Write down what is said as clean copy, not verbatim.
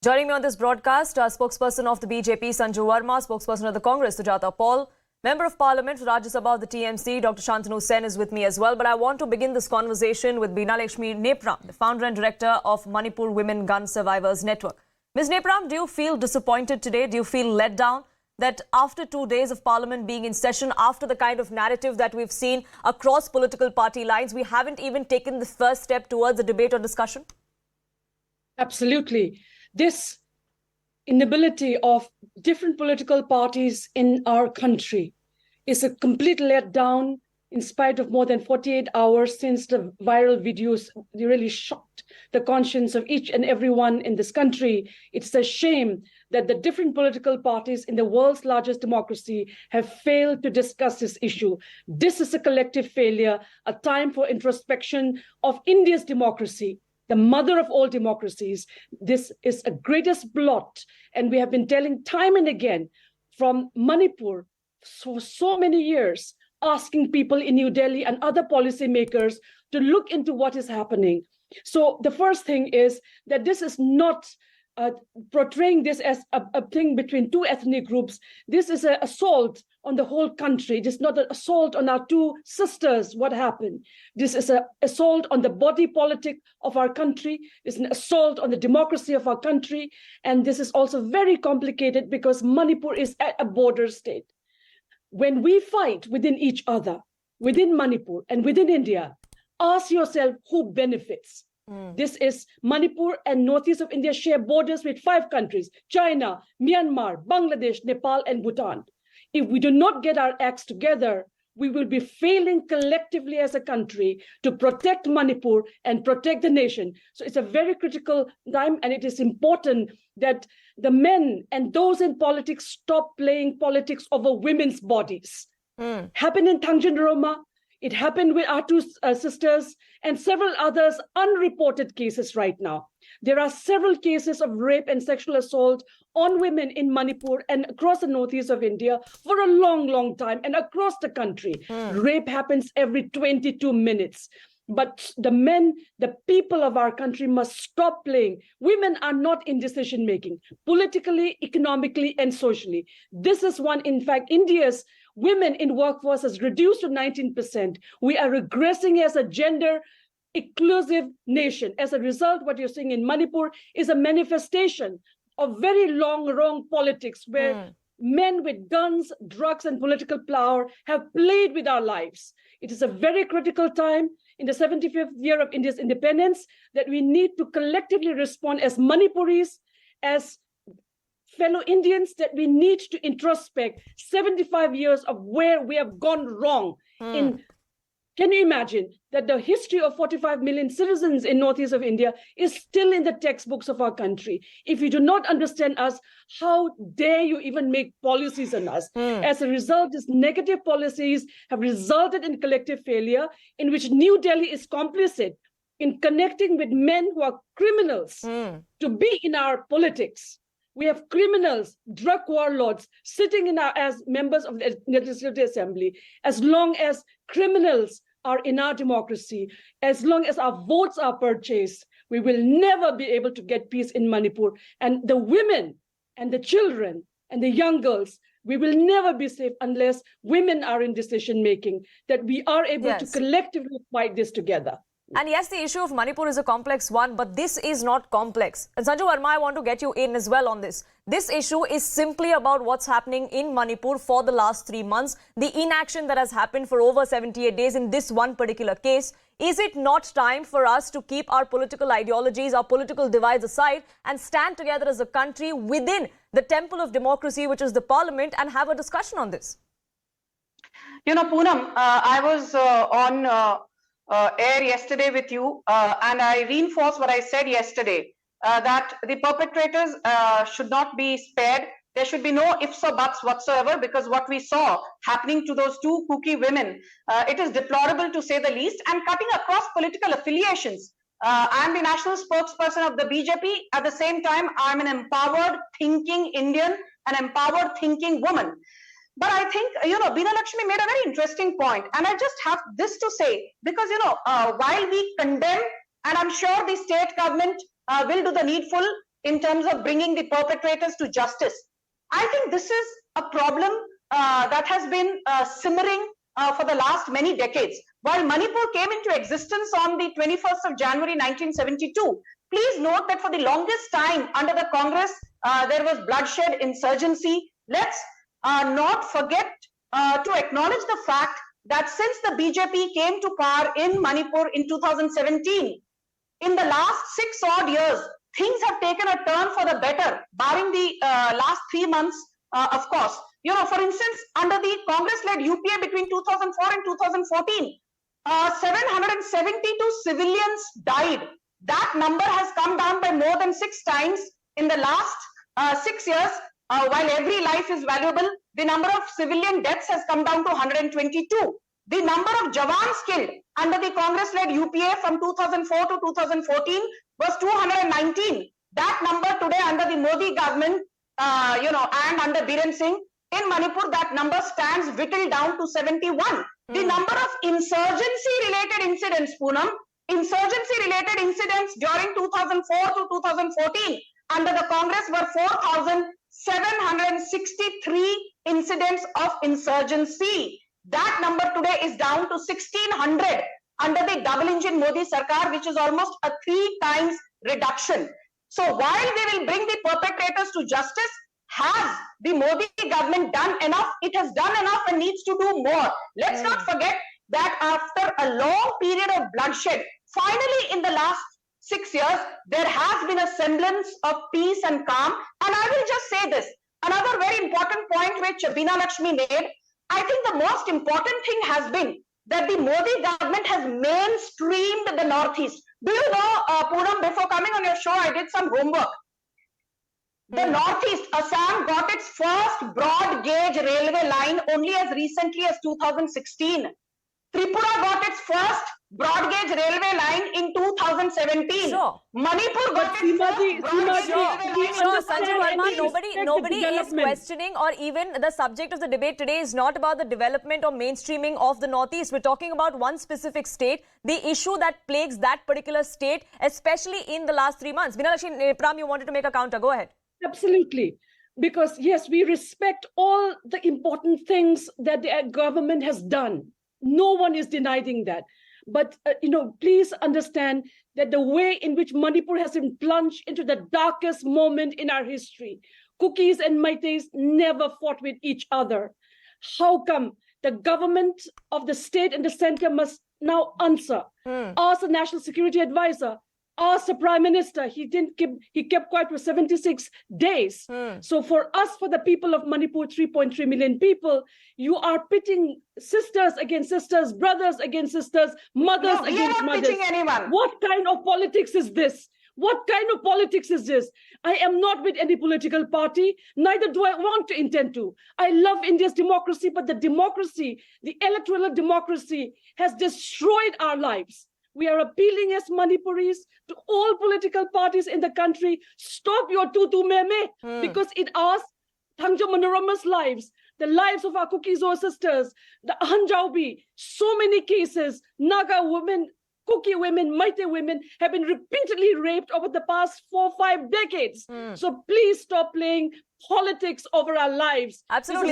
Joining me on this broadcast, spokesperson of the BJP, Sanju Verma, spokesperson of the Congress, Sujata Paul, Member of Parliament for Rajya Sabha of the TMC, Dr. Shantanu Sen is with me as well. But I want to begin this conversation with Binalakshmi Nepram, the founder and director of Manipur Women Gun Survivors Network. Ms. Nepram, do you feel disappointed today? Do you feel let down that after 2 days of Parliament being in session, after the kind of narrative that we've seen across political party lines, we haven't even taken the first step towards a debate or discussion? Absolutely. This inability of different political parties in our country is a complete letdown in spite of more than 48 hours since the viral videos really shocked the conscience of each and everyone in this country. It's a shame that the different political parties in the world's largest democracy have failed to discuss this issue. This is a collective failure, a time for introspection of India's democracy, the mother of all democracies. This is a greatest blot. And we have been telling time and again from Manipur for so many years, asking people in New Delhi and other policymakers to look into what is happening. So the first thing is that this is not portraying this as a thing between two ethnic groups. This is an assault on the whole country. It is not an assault on our two sisters, what happened. This is an assault on the body politic of our country. It's an assault on the democracy of our country. And this is also very complicated because Manipur is a border state. When we fight within each other, within Manipur and within India, ask yourself who benefits. This is Manipur and northeast of India share borders with 5 countries, China, Myanmar, Bangladesh, Nepal, and Bhutan. If we do not get our acts together, we will be failing collectively as a country to protect Manipur and protect the nation. So it's a very critical time, and it is important that the men and those in politics stop playing politics over women's bodies. Happened in Tanjung Roma. It happened with our 2 sisters and several others unreported cases right now. There are several cases of rape and sexual assault on women in Manipur and across the northeast of India for a long, long time and across the country. Rape happens every 22 minutes. But the men, the people of our country must stop playing. Women are not in decision making, politically, economically, and socially. This is one, in fact, India's women in workforce has reduced to 19%. We are regressing as a gender inclusive nation. As a result, what you're seeing in Manipur is a manifestation of very long, wrong politics where men with guns, drugs, and political power have played with our lives. It is a very critical time in the 75th year of India's independence that we need to collectively respond as Manipuris, as fellow Indians, that we need to introspect 75 years of where we have gone wrong. Can you imagine that the history of 45 million citizens in northeast of India is still in the textbooks of our country? If you do not understand us, how dare you even make policies on us? As a result, these negative policies have resulted in collective failure in which New Delhi is complicit in connecting with men who are criminals to be in our politics. We have criminals, drug warlords sitting in as members of the Legislative Assembly. As long as criminals are in our democracy, as long as our votes are purchased, we will never be able to get peace in Manipur. And the women and the children and the young girls, we will never be safe unless women are in decision making, that we are able to collectively fight this together. And yes, the issue of Manipur is a complex one, but this is not complex. And Sanju Verma, I want to get you in as well on this. This issue is simply about what's happening in Manipur for the last 3 months, the inaction that has happened for over 78 days in this one particular case. Is it not time for us to keep our political ideologies, our political divides aside and stand together as a country within the temple of democracy, which is the parliament, and have a discussion on this? You know, Poonam, I was on air yesterday with you, and I reinforce what I said yesterday, that the perpetrators should not be spared. There should be no ifs or buts whatsoever, because what we saw happening to those 2 kooky women, it is deplorable to say the least, and cutting across political affiliations. I'm the national spokesperson of the BJP. At the same time, I'm an empowered thinking Indian, an empowered thinking woman. But I think, Binalakshmi made a very interesting point, and I just have this to say, because, while we condemn, and I'm sure the state government will do the needful in terms of bringing the perpetrators to justice. I think this is a problem that has been simmering for the last many decades. While Manipur came into existence on the 21st of January 1972, please note that for the longest time under the Congress, there was bloodshed, insurgency. Let's not forget to acknowledge the fact that since the BJP came to power in Manipur in 2017, in the last 6 odd years, things have taken a turn for the better, barring the last 3 months, of course. You know, for instance, under the Congress-led UPA between 2004 and 2014, 772 civilians died. That number has come down by more than 6 times in the last 6 years. While every life is valuable, the number of civilian deaths has come down to 122. The number of Jawans killed under the Congress-led UPA from 2004 to 2014 was 219. That number today under the Modi government, and under Biren Singh, in Manipur, that number stands whittled down to 71. The number of insurgency-related incidents, Poonam, insurgency-related incidents during 2004 to 2014 under the Congress were 4,763 incidents of insurgency. That number today is down to 1,600 under the double-engine Modi Sarkar, which is almost a 3 times reduction. So while we will bring the perpetrators to justice, has the Modi government done enough? It has done enough and needs to do more. Let's not forget that after a long period of bloodshed, finally in the last 6 years, there has been a semblance of peace and calm. And I will just say this, another very important point which Binalakshmi made, I think the most important thing has been that the Modi government has mainstreamed the Northeast. Do you know, Poonam, before coming on your show, I did some homework. The Northeast, Assam got its first broad gauge railway line only as recently as 2016. Tripura got its first broad gauge railway line in 2017. Sure. Manipur got its first broad gauge railway line. Sure, Sanju Verma, nobody is questioning, or even the subject of the debate today is not about the development or mainstreaming of the Northeast. We're talking about one specific state, the issue that plagues that particular state, especially in the last 3 months. Binalakshmi Nepram, you wanted to make a counter. Go ahead. Absolutely. Because yes, we respect all the important things that the government has done. No one is denying that. But, please understand that the way in which Manipur has been plunged into the darkest moment in our history, Kukis and Meiteis never fought with each other. How come the government of the state and the center must now answer? Ask the National Security Advisor, ask the Prime Minister. He kept quiet for 76 days. So for us, for the people of Manipur, 3.3 million people, you are pitting sisters against sisters, brothers against sisters, mothers against mothers. Pitching anyone. What kind of politics is this? What kind of politics is this? I am not with any political party, neither do I want to intend to. I love India's democracy, but the democracy, the electoral democracy has destroyed our lives. We are appealing as Manipuris to all political parties in the country, stop your tutu meme, because it asks Thangjo Manorama's lives, the lives of our Kukizo sisters, the Ahanjaubi, so many cases, Naga women, Kuki women, Meitei women have been repeatedly raped over the past 4 or 5 decades. So please stop playing politics over our lives. Absolutely.